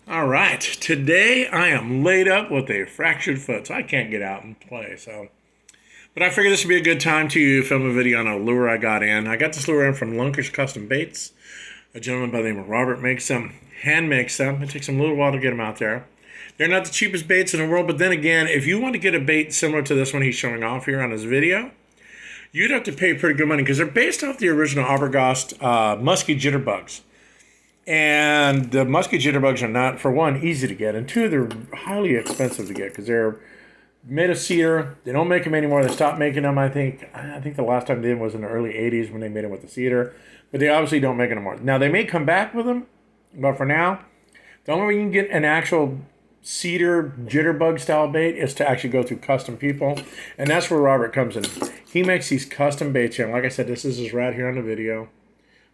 All right, today I am laid up with a fractured foot, so I can't get out and play. But I figured this would be a good time to film a video on a lure I got in. I got this lure in from Lunkerz Custom Baits. A gentleman by the name of Robert makes them, hand makes them. It takes him a little while to get them out there. They're not the cheapest baits in the world, but then again, if you want to get a bait similar to this one he's showing off here on his video, you'd have to pay pretty good money because they're based off the original Arbogast musky jitterbugs. And the musky jitterbugs are not, for one, easy to get, and two, they're highly expensive to get because they're made of cedar. They don't make them anymore. They stopped making them, I think. I think the last time they did was in the early 80s when they made them with the cedar. But they obviously don't make them anymore. Now, they may come back with them, but for now, the only way you can get an actual cedar jitterbug style bait is to actually go through custom people. And that's where Robert comes in. He makes these custom baits here. And like I said, this is his rat here on the video.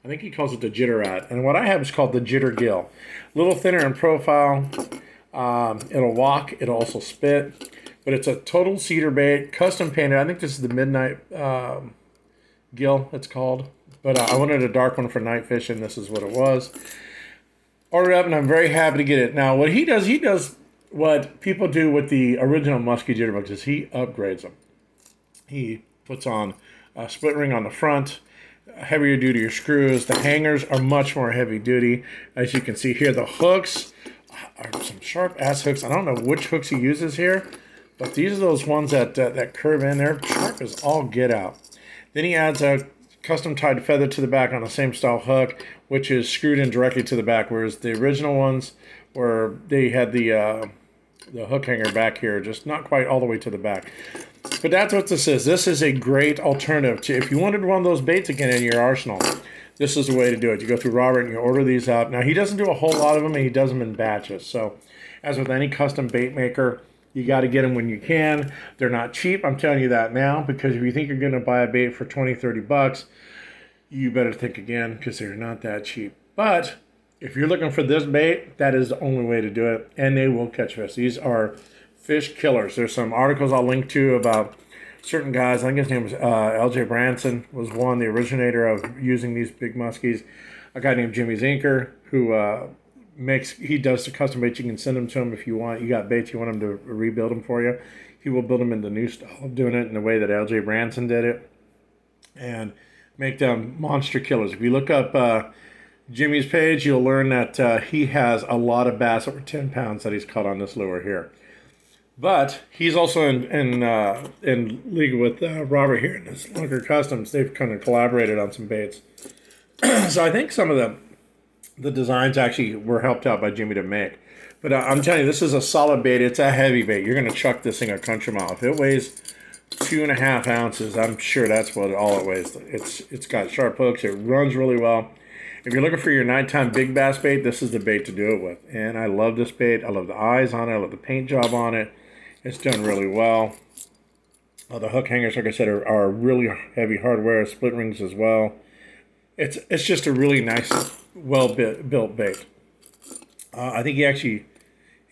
I think he calls it the jitter rat. And what I have is called the jitter gill. A little thinner in profile. It'll walk. It'll also spit. But it's a total cedar bait, custom painted. I think this is the Midnight Gill, it's called. But I wanted a dark one for night fishing. This is what it was. Ordered up, and I'm very happy to get it. Now, what he does what people do with the original musky jitterbugs is he upgrades them. He puts on a split ring on the front, heavier duty screws. The hangers are much more heavy duty. As you can see here, the hooks are some sharp ass hooks. I don't know which hooks he uses here, but these are those ones that curve in. They're sharp as all get out. Then he adds a custom tied feather to the back on the same style hook, which is screwed in directly to the back, whereas the original ones were they had the hook hanger back here, just not quite all the way to the back. But that's what this is. This is a great alternative to if you wanted one of those baits again in your arsenal. This is the way to do it. You go through Robert and you order these up. Now, he doesn't do a whole lot of them, and he does them in batches. So, as with any custom bait maker, you got to get them when you can. They're not cheap, I'm telling you that now, because if you think you're going to buy a bait for 20, 30 bucks, you better think again, because they're not that cheap. But if you're looking for this bait, that is the only way to do it, and they will catch fish. These are fish killers. There's some articles I'll link to about certain guys. I think his name was L.J. Branson was one, the originator of using these big muskies. A guy named Jimmy Zinker who he does the custom baits. You can send them to him if you want. You got baits you want him to rebuild them for you. He will build them in the new style, doing it in the way that L.J. Branson did it, and make them monster killers. If you look up Jimmy's page, you'll learn that he has a lot of bass over 10 pounds that he's caught on this lure here. But he's also in league with Robert here in this Lunkerz Customs. They've kind of collaborated on some baits. So I think some of the designs actually were helped out by Jimmy to make. But I'm telling you, this is a solid bait. It's a heavy bait. You're going to chuck this thing a country mile. If it weighs 2.5 ounces, I'm sure that's what all it weighs. It's got sharp hooks. It runs really well. If you're looking for your nighttime big bass bait, this is the bait to do it with. And I love this bait. I love the eyes on it. I love the paint job on it. It's done really well. The hook hangers, like I said, are really heavy hardware, split rings as well. It's just a really nice, well-built bait. I think he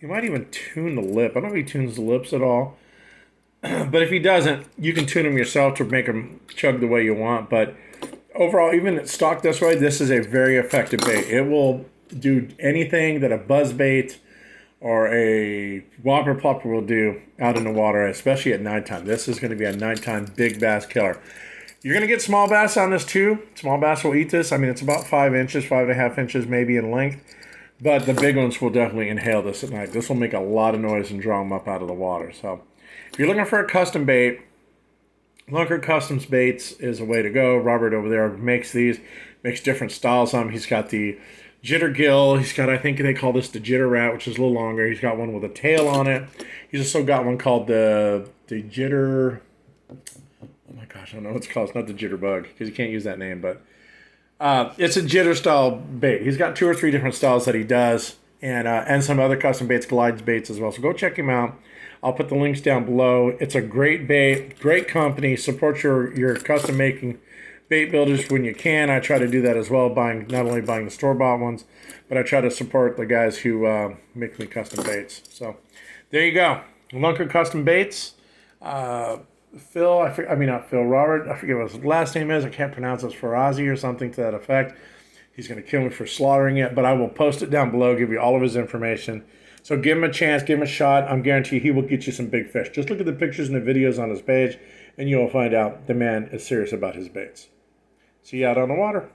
might even tune the lip. I don't know if he tunes the lips at all. But if he doesn't, you can tune them yourself to make them chug the way you want. But overall, even stocked this way, this is a very effective bait. It will do anything that a buzz bait or a whopper plopper will do out in the water, especially at nighttime. This is going to be a nighttime big bass killer. You're going to get small bass on this too. Small bass will eat this. I mean, it's about 5 inches, 5.5 inches maybe in length. But the big ones will definitely inhale this at night. This will make a lot of noise and draw them up out of the water. So if you're looking for a custom bait, Lunkerz Customs Baits is a way to go. Robert over there makes these, makes different styles on them. He's got the Jitter Gill. He's got, I think they call this the Jitter Rat, which is a little longer. He's got one with a tail on it. He's also got one called the Jitter. Oh my gosh, I don't know what it's called. It's not the Jitterbug because you can't use that name, but it's a Jitter style bait. He's got 2 or 3 different styles that he does, and some other custom baits, glides baits as well. So go check him out. I'll put the links down below. It's a great bait, great company. Support your custom making bait builders when you can. I try to do that as well, not only buying the store-bought ones, but I try to support the guys who make me custom baits. So there you go. Lunkerz Custom Baits. Robert, I forget what his last name is. I can't pronounce it. Farazi or something to that effect. He's going to kill me for slaughtering it, but I will post it down below, give you all of his information. So give him a chance, give him a shot. I'm guaranteed he will get you some big fish. Just look at the pictures and the videos on his page, and you will find out the man is serious about his baits. See you out on the water.